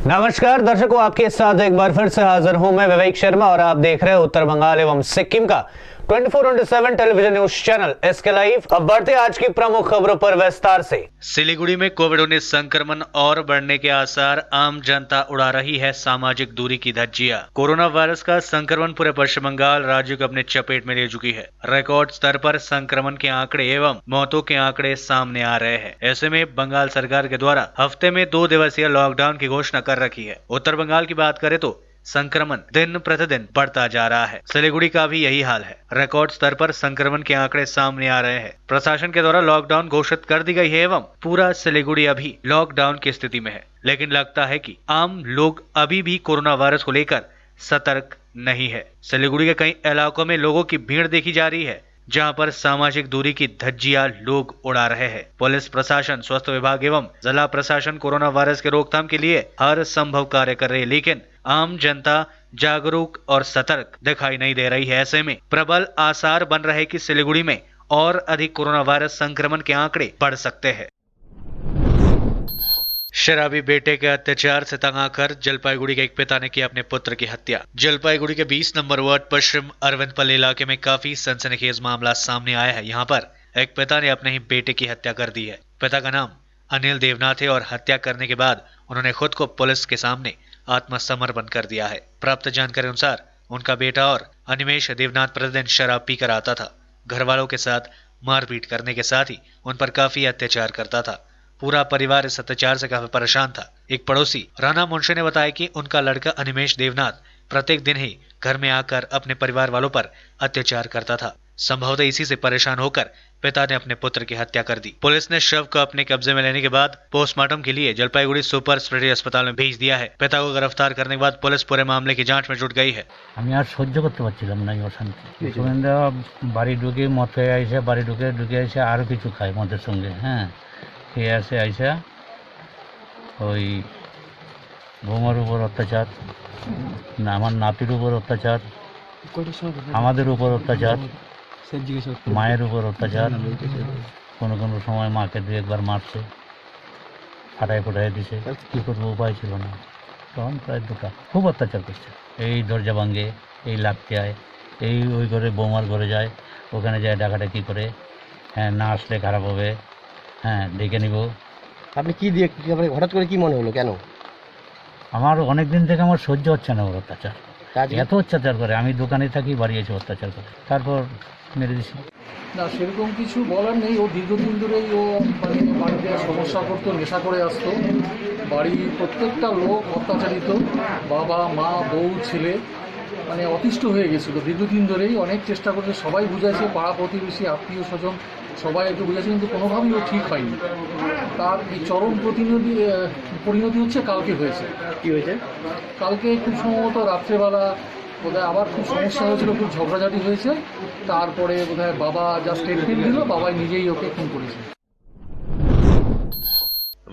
नमस्कार दर्शकों, आपके साथ एक बार फिर से हाजिर हूं मैं विवेक शर्मा और आप देख रहे हैं उत्तर बंगाल एवं सिक्किम का 24/7 television news channel SK live. अब बढ़ते आज की प्रमुख खबरों पर विस्तार से। सिलीगुड़ी में कोविड-19 संक्रमण और बढ़ने के आसार, आम जनता उड़ा रही है सामाजिक दूरी की धज्जियां। कोरोना वायरस का संक्रमण पूरे पश्चिम बंगाल राज्य को अपने चपेट में ले चुकी है। रिकॉर्ड स्तर पर संक्रमण के आंकड़े एवं मौतों के आंकड़े सामने आ रहे हैं। ऐसे में बंगाल सरकार के द्वारा हफ्ते में 2 दिवसीय लॉकडाउन की घोषणा कर रखी है। उत्तर बंगाल की बात करें तो संक्रमण दिन प्रतिदिन बढ़ता जा रहा है। सिलीगुड़ी का भी यही हाल है। रिकॉर्ड स्तर पर संक्रमण के आंकड़े सामने आ रहे हैं। प्रशासन के द्वारा लॉकडाउन घोषित कर दी गई है एवं पूरा सिलीगुड़ी अभी लॉकडाउन की स्थिति में है। लेकिन लगता है कि आम लोग अभी भी कोरोना वायरस को लेकर सतर्क नहीं है। सिलीगुड़ी के कई इलाकों में लोगों की भीड़ देखी जा रही है, जहां पर सामाजिक दूरी की धज्जियां लोग उड़ा रहे हैं। पुलिस प्रशासन, स्वास्थ्य विभाग एवं जिला प्रशासन कोरोना वायरस के रोकथाम के लिए हर संभव कार्य कर रही है, लेकिन आम जनता जागरूक और सतर्क दिखाई नहीं दे रही है। ऐसे में प्रबल आसार बन रहे कि सिलीगुड़ी में और अधिक कोरोना वायरस संक्रमण के आंकड़े बढ़ सकते हैं। शराबी बेटे के अत्याचार से तंग आकर जलपाईगुड़ी के एक पिता ने किया अपने पुत्र की हत्या। जलपाईगुड़ी के 20 नंबर वार्ड पश्चिम अरविंदपल्ली इलाके में काफी सनसनीखेज मामला सामने आया है। यहाँ पर एक पिता ने अपने ही बेटे की हत्या कर दी है। पिता का नाम अनिल देवनाथ है और हत्या करने के बाद उन्होंने खुद को पुलिस के सामने आत्मसमर्पण कर दिया है। प्राप्त जानकारी अनुसार उनका बेटा और अनिमेश देवनाथ प्रतिदिन शराब पीकर आता था। घर वालों के साथ मारपीट करने के साथ ही उन पर काफी अत्याचार करता था। पूरा परिवार इस अत्याचार से काफी परेशान था। एक पड़ोसी राणा मुंशी ने बताया कि उनका लड़का अनिमेश देवनाथ प्रत्येक दिन ही घर में आकर अपने परिवार वालों पर अत्याचार करता था। संभवतः इसी से परेशान होकर पिता ने अपने पुत्र की हत्या कर दी। पुलिस ने शव को अपने कब्जे में लेने के बाद पोस्टमार्टम के लिए जलपाईगुड़ी सुपर स्पेशलिटी अस्पताल में भेज दिया है। पिता को गिरफ्तार करने के बाद पुलिस पूरे मामले की जांच में जुट गई है। আমি আর সহ্য করতে পারছিলাম না এই অশান্তি। গোবিন্দা বাড়ি ঢুকে মদ খেয়ে আইসা বাড়ি ঢুকে এসে আরও কিছু খায় মদের সঙ্গে, হ্যাঁ, খেয়ে আসে আইসা ওই বৌমার উপর অত্যাচার, আমার নাতির উপর অত্যাচার, আমাদের উপর অত্যাচার, মায়ের উপর অত্যাচার, কোনো কোনো সময় মাকে দু একবার মারছে, ফাটায় দিছে। কী করবো, উপায় ছিল না। তখন প্রায় দুটা খুব অত্যাচার করছে। এই দরজা ভাঙে, এই লাগতে আয়, এই ওই ঘরে বৌমার ঘরে যায়, ওখানে যায় ডাকাডাকি করে, হ্যাঁ না আসলে খারাপ হবে, হ্যাঁ ডেকে নিব। আপনি কি দিয়ে মানে হঠাৎ করে কি মনে হলো, কেন? আমার অনেক দিন থেকে আমার সহ্য হচ্ছে না ওর অত্যাচার। আজকে এত অত্যাচার করে, আমি দোকানে থাকি, বাড়ি এসে অত্যাচার করে, তারপর মেরে দিছি। না, সেরকম কিছু বলার নেই। ও দীর্ঘদিন ধরেই ও মানে বাড়িতে সমস্যা করতো, নেশা করে আসতো। বাড়ির প্রত্যেকটা লোক অত্যাচারিত, বাবা মা বউ ছেলে মানে অতিষ্ঠ হয়ে গেছিলো। দীর্ঘদিন ধরেই অনেক চেষ্টা করছে, সবাই বুঝাইছে, পাড়া প্রতিবেশী আত্মীয় স্বজন সবাই একটু বুঝাইছে, কিন্তু কোনোভাবেই ও ঠিক হয়নি। তার এই চরম পরিণতি হচ্ছে কালকে হয়েছে। কি হয়েছে? কালকে খুব সম্ভবত রাত্রেবেলা বোধহয় আবার খুব সমস্যা হয়েছিল, খুব ঝগড়াঝাটি হয়েছে। তারপরে বোধহয় বাবা যা স্টেটমেন্ট দিল, বাবাই নিজেই ওকে খুন করেছে।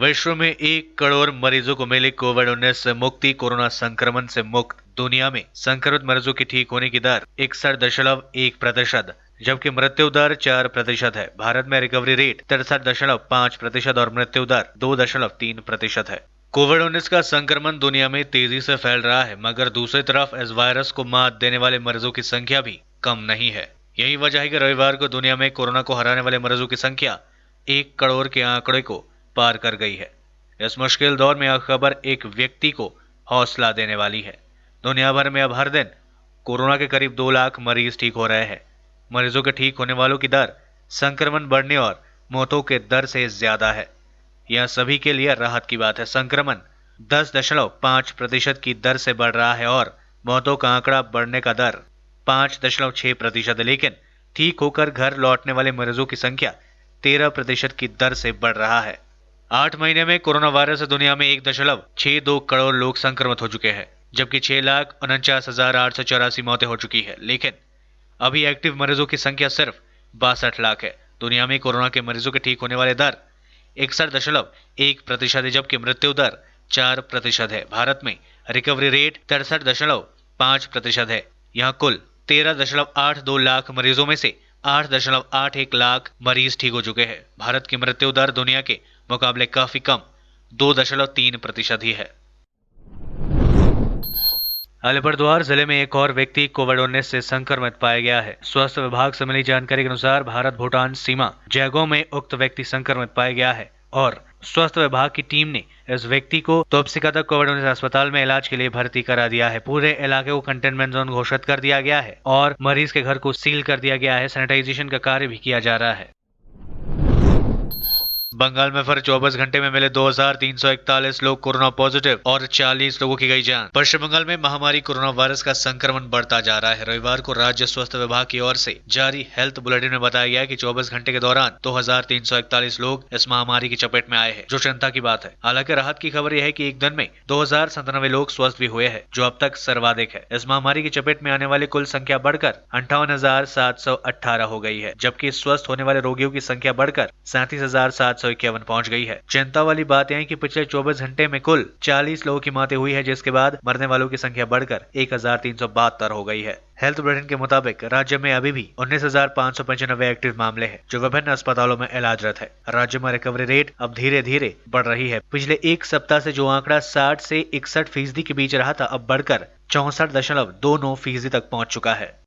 विश्व में 1 करोड़ मरीजों को मिली कोविड-19 से मुक्ति। कोरोना संक्रमण से मुक्त दुनिया में संक्रमित मरीजों की ठीक होने की दर 61.1%, जबकि मृत्यु दर 4% है। भारत में रिकवरी रेट 63.5% और मृत्यु दर 2.3% है। कोविड-19 का संक्रमण दुनिया में तेजी से फैल रहा है, मगर दूसरी तरफ इस वायरस को मात देने वाले मरीजों की संख्या भी कम नहीं है। यही वजह है कि रविवार को दुनिया में कोरोना को हराने वाले मरीजों की संख्या 1 करोड़ के आंकड़े को पार कर गई है। इस मुश्किल दौर में यह खबर एक व्यक्ति को हौसला देने वाली है। दुनिया भर में अब हर दिन कोरोना के करीब 2 लाख मरीज ठीक हो रहे हैं। मरीजों के ठीक होने वालों की दर संक्रमण बढ़ने और मौतों के दर से ज्यादा है। यह सभी के लिए राहत की बात है। संक्रमण 10.5% की दर से बढ़ रहा है और मौतों का आंकड़ा बढ़ने का दर 5.6% है, लेकिन ठीक होकर घर लौटने वाले मरीजों की संख्या 13% की दर से बढ़ रहा है। 8 महीने में कोरोना वायरस से दुनिया में 1.62 करोड़ लोग संक्रमित हो चुके हैं, जबकि 6,49,884 मौतें हो चुकी है। लेकिन अभी एक्टिव मरीजों की संख्या सिर्फ 62 लाख है। दुनिया में कोरोना के मरीजों के ठीक होने वाले दर 61.1% है, जबकि मृत्यु दर 4% है। भारत में रिकवरी रेट 63.5% है। यहाँ कुल 13.82 लाख मरीजों में से 8.81 लाख मरीज ठीक हो चुके हैं। भारत की मृत्यु दर दुनिया के मुकाबले काफी कम 2.3% ही है। अलीपुरद्वार जिले में एक और व्यक्ति कोविड-19 से संक्रमित पाया गया है। स्वास्थ्य विभाग से मिली जानकारी के अनुसार भारत भूटान सीमा जैगो में उक्त व्यक्ति संक्रमित पाया गया है और स्वास्थ्य विभाग की टीम ने इस व्यक्ति को तोपसिकाता कोविड-19 अस्पताल में इलाज के लिए भर्ती करा दिया है। पूरे इलाके को कंटेनमेंट जोन घोषित कर दिया गया है और मरीज के घर को सील कर दिया गया है। सैनिटाइजेशन का कार्य भी किया जा रहा है। बंगाल में फिर 24 घंटे में मिले 2341 लोग कोरोना पॉजिटिव और 40 लोगों की गई जान। पश्चिम बंगाल में महामारी कोरोना वायरस का संक्रमण बढ़ता जा रहा है। रविवार को राज्य स्वास्थ्य विभाग की ओर से जारी हेल्थ बुलेटिन में बताया गया कि 24 घंटे के दौरान 2341 लोग इस महामारी की चपेट में आए हैं, जो चिंता की बात है। हालांकि राहत की खबर यह है कि एक दिन में 2097 लोग स्वस्थ भी हुए हैं, जो अब तक सर्वाधिक है। इस महामारी की चपेट में आने वाले कुल संख्या बढ़कर 58,718 हो गई है, जबकि स्वस्थ होने वाले रोगियों की संख्या बढ़कर 37,751 पहुंच गई है। चिंता वाली बात यह है कि पिछले 24 घंटे में कुल 40 लोगों की मौतें हुई है, जिसके बाद मरने वालों की संख्या बढ़कर 1372 हो गई है। हेल्थ बुलेटिन के मुताबिक राज्य में अभी भी 19,595 एक्टिव मामले हैं, जो विभिन्न अस्पतालों में इलाजरत है। राज्य में रिकवरी रेट अब धीरे धीरे बढ़ रही है। पिछले एक सप्ताह से जो आंकड़ा 60 से 61% के बीच रहा था, अब बढ़कर 64.29% तक पहुंच चुका है।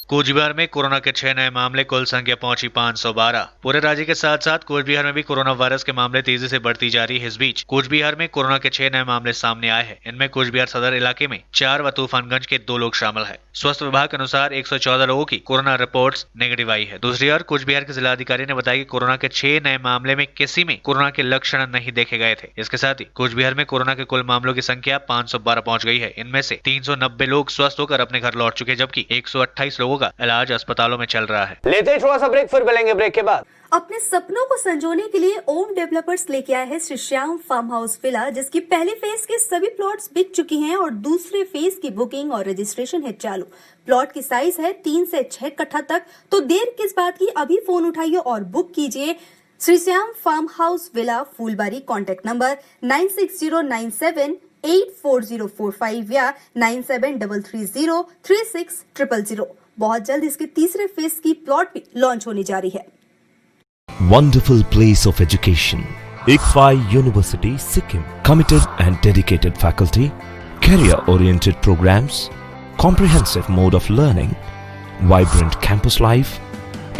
कूचबिहार में कोरोना के 6 नए मामले, कुल संख्या पहुंची 512। पूरे राज्य के साथ साथ कूचबिहार में भी कोरोना वायरस के मामले तेजी से बढ़ती जा रही है। इस बीच कूचबिहार में कोरोना के 6 नए मामले सामने आए हैं। इनमें कूचबिहार सदर इलाके में 4 व तूफानगंज के 2 लोग शामिल है। स्वास्थ्य विभाग के अनुसार 114 लोगों की कोरोना रिपोर्ट्स नेगेटिव आई है। दूसरी ओर कूचबिहार के जिलाधिकारी ने बताया कि कोरोना के 6 नए मामले में किसी में कोरोना के लक्षण नहीं देखे गए थे। इसके साथ ही कूचबिहार में कोरोना के कुल मामलों की संख्या 512 पहुंच गई है। इनमें से 390 लोग स्वस्थ होकर अपने घर लौट चुके, जबकि 128 लोगों का इलाज अस्पतालों में चल रहा है। लेते हैं थोड़ा सा ब्रेक, फिर मिलेंगे ब्रेक के बाद। अपने सपनों को संजोने के लिए ओम डेवलपर्स लेके आए हैं Shri Shyam farm house villa, जिसकी पहले फेज के सभी प्लॉट्स बिक चुकी हैं और दूसरे फेज की बुकिंग और रजिस्ट्रेशन है चालू। प्लॉट की साइज है 3 से 6 कट्ठा तक, तो देर किस बात की, अभी फोन उठाइए और बुक कीजिए। Shri Shyam farm house villa, Phulbari. Contact number 9609784045 या 9733036000। बहुत जल्द इसके तीसरे फेज की प्लॉट भी लॉन्च होने जा रही है। Wonderful place of education. ICFI University, Sikkim. Committed and dedicated faculty, career-oriented programs, comprehensive mode of learning, vibrant campus life,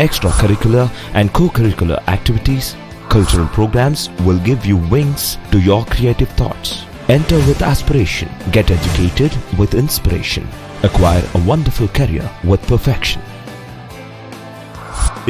extracurricular and co-curricular activities, cultural programs will give you wings to your creative thoughts. Enter with aspiration, get educated with inspiration, acquire a wonderful career with perfection.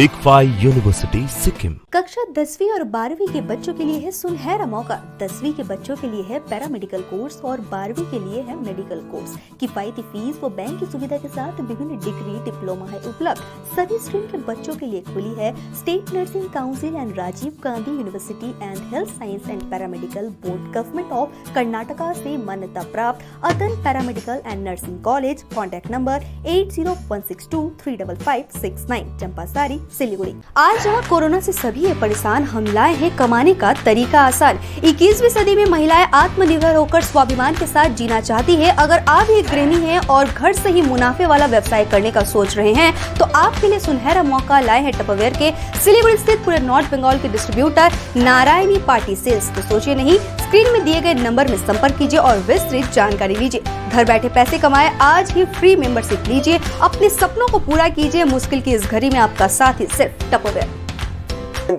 ICFI University, Sikkim. कक्षा 10वीं और 12वीं के बच्चों के लिए है सुनहरा मौका। 10वीं के बच्चों के लिए है पैरामेडिकल कोर्स और 12वीं के लिए है मेडिकल कोर्स। किफायती फीस व बैंक की सुविधा के साथ विभिन्न डिग्री डिप्लोमा है उपलब्ध। सभी स्ट्रीम के बच्चों के लिए खुली है state nursing council and Rajiv Gandhi university and health science and paramedical board, government of Karnataka से मान्यता प्राप्त Atan paramedical and nursing college. Contact number 8016235569, Champasari, Siliguri. आज जहाँ कोरोना से सभी है परेशान, हम लाए हैं कमाने का तरीका आसान। 21वीं सदी में महिलाएं आत्मनिर्भर होकर स्वाभिमान के साथ जीना चाहती है। अगर आप एक गृहिणी हैं और घर से ही मुनाफे वाला व्यवसाय करने का सोच रहे हैं, तो आपके लिए सुनहरा मौका लाए हैं टपरवेयर के सिलीगुड़ी स्थित पूरे नॉर्थ बंगाल के डिस्ट्रीब्यूटर नारायणी पार्टी सेल्स। तो सोचिए नहीं, स्क्रीन में दिए गए नंबर में संपर्क कीजिए और विस्तृत जानकारी लीजिए। घर बैठे पैसे कमाए, आज ही फ्री मेंबरशिप लीजिए, अपने सपनों को पूरा कीजिए। मुश्किल की इस घड़ी में आपका साथ ही सिर्फ टपरवेयर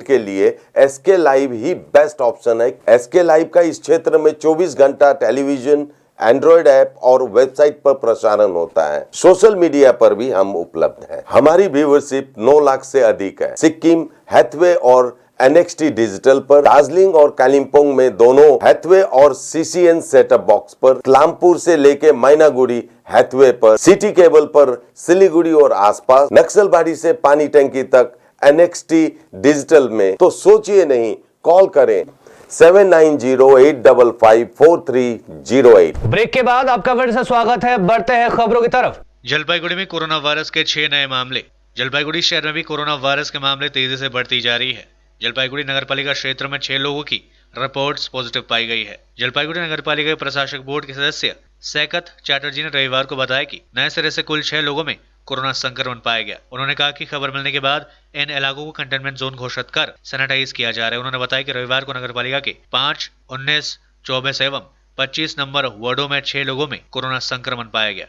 के लिए एसके लाइव ही बेस्ट ऑप्शन है। एसके लाइव का इस क्षेत्र में 24 घंटा टेलीविजन, एंड्रॉइड ऐप और वेबसाइट पर प्रसारण होता है। सोशल मीडिया पर भी हम उपलब्ध हैं। हमारी व्यूअरशिप 9 लाख से अधिक है। सिक्किम, हैथवे और NXT डिजिटल पर, दार्जिलिंग और कालिम्पोंग में दोनों हैथवे और CCN सेटअप बॉक्स पर, क्लामपुर से लेके मैनागुड़ी हैथवे पर, सिटी केबल पर सिलीगुड़ी और आसपास, नक्सलबाड़ी से पानी टंकी तक NXT डिजिटल में। तो सोचिए नहीं, कॉल करें 7908554308। ब्रेक के बाद आपका फिर से स्वागत है। बढ़ते हैं खबरों की तरफ। जलपाईगुड़ी में कोरोना वायरस के 6 नए मामले। जलपाईगुड़ी शहर में भी कोरोना वायरस के मामले तेजी से बढ़ती जा रही है। जलपाईगुड़ी नगरपालिका क्षेत्र में 6 लोगों की रिपोर्ट्स पॉजिटिव पाई गई है। जलपाईगुड़ी नगरपालिका के प्रशासक बोर्ड के सदस्य सैकत चैटर्जी ने रविवार को बताया कि नए सिरे से कुल 6 लोगों में कोरोना संक्रमण पाया गया। उन्होंने कहा कि खबर मिलने के बाद इन इलाकों को कंटेनमेंट जोन घोषित कर सैनिटाइज किया जा रहा है। उन्होंने बताया कि रविवार को नगरपालिका के 5, 19, 24 एवं 25 नंबर वार्डों में 6 लोगों में कोरोना संक्रमण पाया गया।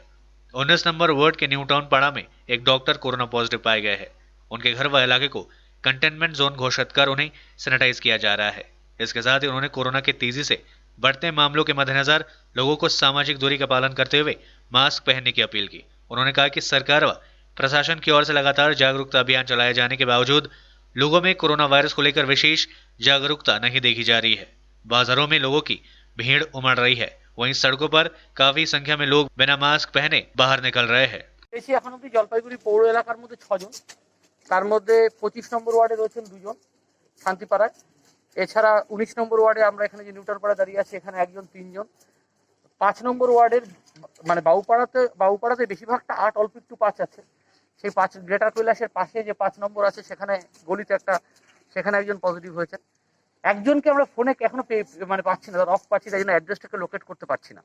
19 नंबर वार्ड के न्यू टाउन पाड़ा में एक डॉक्टर कोरोना पॉजिटिव पाए गए हैं। उनके घर व इलाके को कंटेनमेंट जोन घोषित कर उन्हें सैनिटाइज किया जा रहा है। इसके साथ ही उन्होंने कोरोना के तेजी से बढ़ते मामलों के मद्देनजर लोगों को सामाजिक दूरी का पालन करते हुए मास्क पहनने की अपील की। उन्होंने कहा कि सरकार व प्रशासन की ओर से लगातार जागरूकता अभियान चलाए जाने के बावजूद लोगों में कोरोना वायरस को लेकर विशेष जागरूकता नहीं देखी जा रही है। बाजारों में लोगों की भीड़ उमड़ रही है, वहीं सड़कों पर काफी संख्या में लोग बिना मास्क पहने बाहर निकल रहे हैं। বেশি এখন অবধি জলপাইগুড়ি পৌর এলাকার মধ্যে 6 জন, তার মধ্যে 25 নম্বর ওয়ার্ডে রয়েছেন 2 জন শান্তিপাড়ায়। এছাড়া 19 নম্বর ওয়ার্ডে আমরা এখানে যে নিউটার পাড়া দাঁড়িয়ে আছি এখানে একজন 3 জন। 5 নম্বর ওয়ার্ডের মানে বাবুপাড়াতে বেশিরভাগটা 8 অল্প একটু 5 আছে। সেই 5 গ্রেটার কৈলাসের পাশে যে 5 নম্বর আছে সেখানে গলিতে একটা সেখানে একজন পজিটিভ হয়েছে। একজনকে আমরা ফোনে এখনো মানে পাচ্ছি না, অফ পাচ্ছি, তাই জন্য অ্যাড্রেসটাকে লোকেট করতে পারছি না।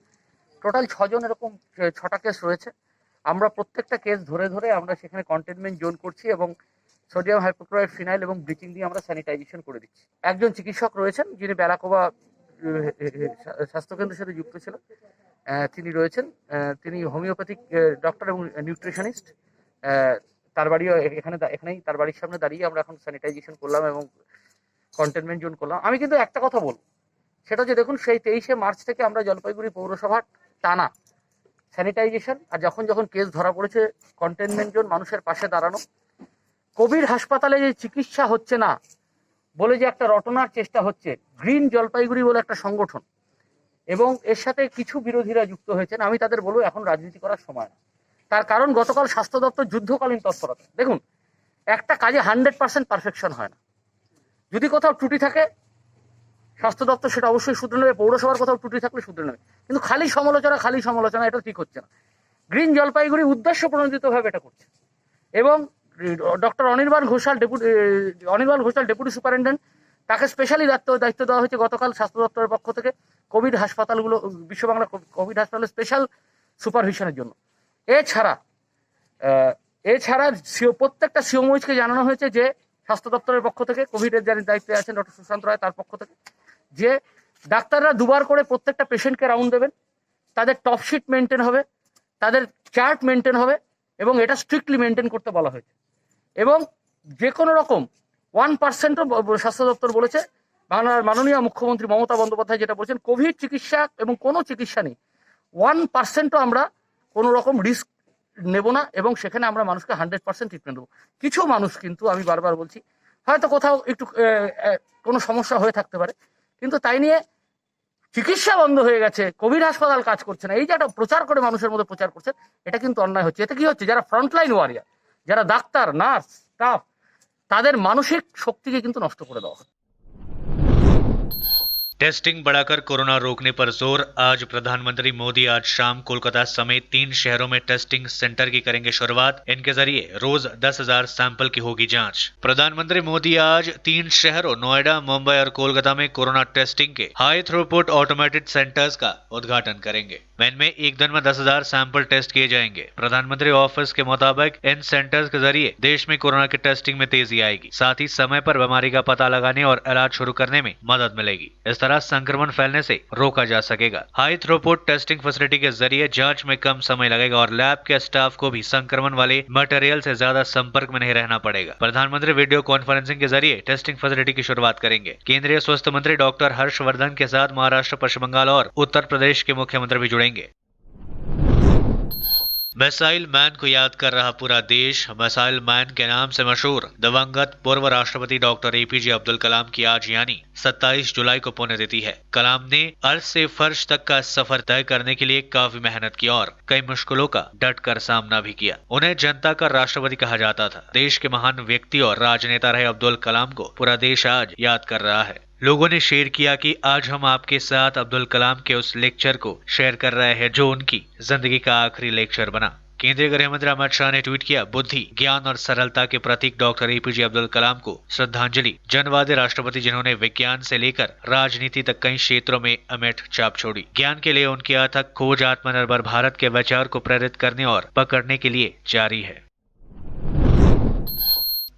টোটাল 6 জন এরকম 6টা কেস রয়েছে। আমরা প্রত্যেকটা কেস ধরে ধরে আমরা সেখানে কন্টেনমেন্ট জোন করছি এবং সোডিয়াম হাইপোক্লোরাইড ফিনাইল এবং ব্লিচিং দিয়ে আমরা স্যানিটাইজেশন করে দিচ্ছি। একজন চিকিৎসক রয়েছেন যিনি বেলাকোবা স্বাস্থ্যকেন্দ্রের সাথে যুক্ত ছিলেন, তিনি রয়েছেন। তিনি হোমিওপ্যাথিক ডক্টর এবং নিউট্রিশনিস্ট। তার বাড়িও এখানেই তার বাড়ির সামনে দাঁড়িয়ে আমরা এখন স্যানিটাইজেশন করলাম এবং কন্টেনমেন্ট জোন করলাম। আমি কিন্তু একটা কথা বলবো, সেটা হচ্ছে দেখুন সেই 23শে মার্চ থেকে আমরা জলপাইগুড়ি পৌরসভার টানা স্যানিটাইজেশন আর যখন যখন কেস ধরা পড়েছে কন্টেনমেন্ট জোন, মানুষের পাশে দাঁড়ানো। কোভিড হাসপাতালে যে চিকিৎসা হচ্ছে না বলে যে একটা রটনার চেষ্টা হচ্ছে, গ্রিন জলপাইগুড়ি বলে একটা সংগঠন এবং এর সাথে কিছু বিরোধীরা যুক্ত হয়েছেন, আমি তাদের বলবো এখন রাজনীতি করার সময় না। তার কারণ গতকাল স্বাস্থ্য দপ্তর যুদ্ধকালীন তৎপরতা। দেখুন একটা কাজে 100% পারফেকশন হয় না। যদি কোথাও ত্রুটি থাকে স্বাস্থ্য দপ্তর সেটা অবশ্যই শুধরে নেবে, পৌরসভার কোথাও ত্রুটি থাকলে শুধরে নেবে, কিন্তু খালি সমালোচনা এটা ঠিক হচ্ছে না। গ্রিন জলপাইগুড়ি উদ্দেশ্য প্রণোদিতভাবে এটা করছে এবং doctor Anirban Ghoshal deputy superintendent, তাকে স্পেশালি দায়িত্ব দেওয়া হয়েছে গতকাল স্বাস্থ্য দপ্তরের পক্ষ থেকে কোভিড হাসপাতালগুলো, বিশ্ববাংলা কোভিড হাসপাতালের স্পেশাল সুপারভিশনের জন্য। এছাড়া প্রত্যেকটা সিওমওইচকে জানানো হয়েছে যে স্বাস্থ্য দপ্তরের পক্ষ থেকে কোভিডের যার দায়িত্বে আছেন ডক্টর সুশান্ত রায়, তার পক্ষ থেকে যে ডাক্তাররা 2বার করে প্রত্যেকটা পেশেন্টকে রাউন্ড দেবেন, তাদের টপ শিট মেনটেন হবে, তাদের চার্ট মেনটেন হবে এবং এটা স্ট্রিক্টলি মেনটেন করতে বলা হয়েছে। এবং যে কোনো রকম 1%ও স্বাস্থ্য দপ্তর বলেছে, বাংলার মাননীয় মুখ্যমন্ত্রী মমতা বন্দ্যোপাধ্যায় যেটা বলেছেন, কোভিড চিকিৎসা এবং কোনো চিকিৎসা নেই 1%ও আমরা কোনো রকম রিস্ক নেব না এবং সেখানে আমরা মানুষকে 100% ট্রিটমেন্ট দেবো। কিছু মানুষ কিন্তু আমি বারবার বলছি হয়তো কোথাও একটু কোনো সমস্যা হয়ে থাকতে পারে, কিন্তু তাই নিয়ে চিকিৎসা বন্ধ হয়ে গেছে, কোভিড হাসপাতাল কাজ করছে না, এই যে একটা প্রচার করে মানুষের মধ্যে প্রচার করছে, এটা কিন্তু অন্যায় হচ্ছে। এতে কি হচ্ছে, যারা ফ্রন্টলাইন ওয়ারিয়ার, যারা ডাক্তার, নার্স, স্টাফ, তাদের মানসিক শক্তিকে কিন্তু নষ্ট করে দেওয়া হচ্ছে। टेस्टिंग बढ़ाकर कोरोना रोकने पर जोर। आज प्रधानमंत्री मोदी आज शाम कोलकाता समेत 3 शहरों में टेस्टिंग सेंटर की करेंगे शुरुआत। इनके जरिए रोज 10,000 सैंपल की होगी जांच। प्रधानमंत्री मोदी आज 3 शहरों नोएडा, मुंबई और कोलकाता में कोरोना टेस्टिंग के हाई थ्रूपुट ऑटोमेटेड सेंटर्स का उद्घाटन करेंगे। इनमें एक दिन में 10,000 सैंपल टेस्ट किए जाएंगे। प्रधानमंत्री ऑफिस के मुताबिक इन सेंटर्स के जरिए देश में कोरोना की टेस्टिंग में तेजी आएगी, साथ ही समय पर बीमारी का पता लगाने और इलाज शुरू करने में मदद मिलेगी। इस तरह संक्रमण फैलने से रोका जा सकेगा। हाई थ्रूपुट टेस्टिंग फैसिलिटी के जरिए जांच में कम समय लगेगा और लैब के स्टाफ को भी संक्रमण वाले मटेरियल से ज्यादा संपर्क में नहीं रहना पड़ेगा। प्रधानमंत्री वीडियो कॉन्फ्रेंसिंग के जरिए टेस्टिंग फैसिलिटी की शुरुआत करेंगे। केंद्रीय स्वास्थ्य मंत्री डॉक्टर हर्षवर्धन के साथ महाराष्ट्र, पश्चिम बंगाल और उत्तर प्रदेश के मुख्यमंत्री भी जुड़ेंगे। मिसाइल मैन को याद कर रहा पूरा देश। मिसाइल मैन के नाम से मशहूर दिवंगत पूर्व राष्ट्रपति डॉक्टर एपीजे अब्दुल कलाम की आज यानी 27 जुलाई को पुण्यतिथि है। कलाम ने अर्थ से फर्श तक का सफर तय करने के लिए काफी मेहनत की और कई मुश्किलों का डट कर सामना भी किया। उन्हें जनता का राष्ट्रपति कहा जाता था। देश के महान व्यक्ति और राजनेता रहे अब्दुल कलाम को पूरा देश आज याद कर रहा है। लोगों ने शेयर किया कि आज हम आपके साथ अब्दुल कलाम के उस लेक्चर को शेयर कर रहे हैं जो उनकी जिंदगी का आखिरी लेक्चर बना। केंद्रीय गृह मंत्री अमित शाह ने ट्वीट किया, बुद्धि, ज्ञान और सरलता के प्रतीक डॉक्टर एपीजे अब्दुल कलाम को श्रद्धांजलि। जनवादी राष्ट्रपति जिन्होंने विज्ञान से लेकर राजनीति तक कई क्षेत्रों में अमिट छाप छोड़ी। ज्ञान के लिए उनकी अथक खोज आत्मनिर्भर भारत के विचार को प्रेरित करने और पकड़ने के लिए जारी है।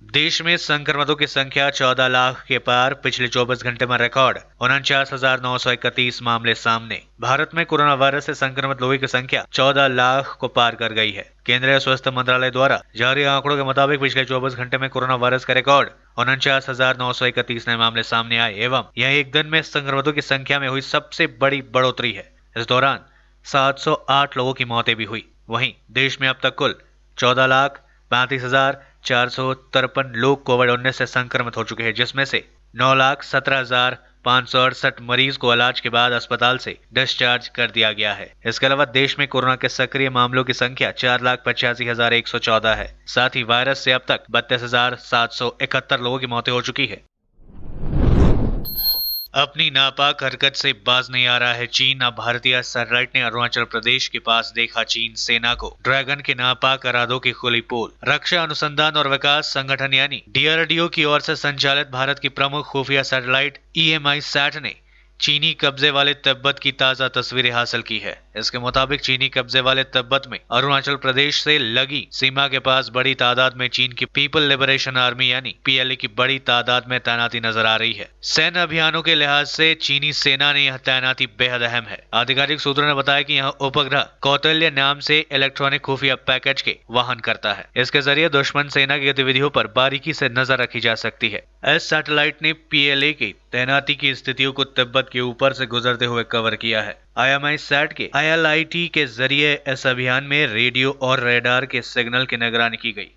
देश में संक्रमितों की संख्या 14 लाख के पार, पिछले 24 घंटे में रिकॉर्ड 49,931 मामले सामने। भारत में कोरोना वायरस से संक्रमित लोगों की संख्या 14 लाख को पार कर गई है। केंद्रीय स्वास्थ्य मंत्रालय द्वारा जारी आंकड़ों के मुताबिक पिछले 24 घंटे में कोरोना वायरस का रिकॉर्ड 49,931 नए मामले सामने आए एवं यह एक दिन में संक्रमितों की संख्या में हुई सबसे बड़ी बढ़ोतरी है। इस दौरान 708 लोगों की मौतें भी हुई। वहीं देश में अब तक कुल 14,35,453 लोग कोविड-19 से संक्रमित हो चुके हैं, जिसमें से 9,17,568 मरीज को इलाज के बाद अस्पताल से डिस्चार्ज कर दिया गया है। इसके अलावा देश में कोरोना के सक्रिय मामलों की संख्या 4,85,114 है। साथ ही वायरस से अब तक 32,771 लोगों की मौतें हो चुकी है। अपनी नापाक हरकत से बाज नहीं आ रहा है चीन। अब भारतीय सैटेलाइट ने अरुणाचल प्रदेश के पास देखा चीन सेना को। ड्रैगन के नापाक इरादों की खुली पोल। रक्षा अनुसंधान और विकास संगठन यानी DRDO की ओर से संचालित भारत की प्रमुख खुफिया सैटेलाइट EMI-SAT ने चीनी कब्जे वाले तिब्बत की ताजा तस्वीरें हासिल की है। इसके मुताबिक चीनी कब्जे वाले तिब्बत में अरुणाचल प्रदेश से लगी सीमा के पास बड़ी तादाद में चीन की पीपल लिबरेशन आर्मी यानी PLA की बड़ी तादाद में तैनाती नजर आ रही है। सैन्य अभियानों के लिहाज से चीनी सेना ने यह तैनाती बेहद अहम है। आधिकारिक सूत्रों ने बताया कि यह उपग्रह कौटिल्य नाम से इलेक्ट्रॉनिक खुफिया पैकेज के वहन करता है। इसके जरिए दुश्मन सेना की गतिविधियों पर बारीकी से नजर रखी जा सकती है। इस सैटेलाइट ने PLA की तैनाती की स्थितियों को तिब्बत के ऊपर से गुजरते हुए कवर किया है। IMI-SAT के ILIT के जरिए इस अभियान में रेडियो और रेडार के सिग्नल की निगरानी की गई।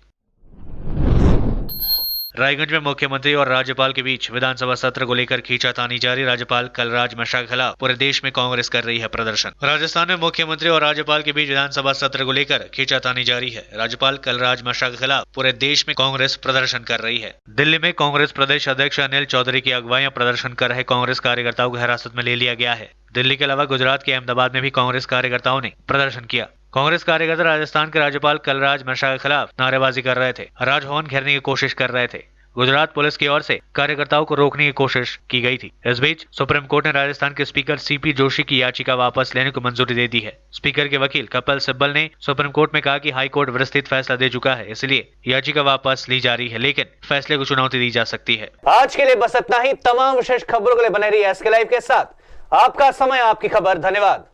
रायगंज में मुख्यमंत्री और राज्यपाल के बीच विधानसभा सत्र को लेकर खींचातानी जारी। राज्यपाल कलराज मिश्रा के खिलाफ पूरे देश में कांग्रेस कर रही है प्रदर्शन। राजस्थान में मुख्यमंत्री और राज्यपाल के बीच विधानसभा सत्र को लेकर खींचातानी जारी है। राज्यपाल कलराज मिश्रा के खिलाफ पूरे देश में कांग्रेस प्रदर्शन कर रही है। दिल्ली में कांग्रेस प्रदेश अध्यक्ष अनिल चौधरी की अगुवाई प्रदर्शन कर रहे कांग्रेस कार्यकर्ताओं को हिरासत में ले लिया गया है। दिल्ली के अलावा गुजरात के अहमदाबाद में भी कांग्रेस कार्यकर्ताओं ने प्रदर्शन किया। कांग्रेस कार्यकर्ता राजस्थान के राज्यपाल कलराज मिश्रा के खिलाफ नारेबाजी कर रहे थे, राजभवन घेरने की कोशिश कर रहे थे। गुजरात पुलिस की ओर से कार्यकर्ताओं को रोकने की कोशिश की गई थी। इस बीच सुप्रीम कोर्ट ने राजस्थान के स्पीकर CP जोशी की याचिका वापस लेने को मंजूरी दे दी है। स्पीकर के वकील कपिल सिब्बल ने सुप्रीम कोर्ट में कहा कि हाई कोर्ट विस्तृत फैसला दे चुका है, इसलिए याचिका वापस ली जा रही है, लेकिन फैसले को चुनौती दी जा सकती है। आज के लिए बस इतना ही। तमाम विशेष खबरों के लिए बने रहिए SK लाइव के साथ। आपका समय, आपकी खबर। धन्यवाद।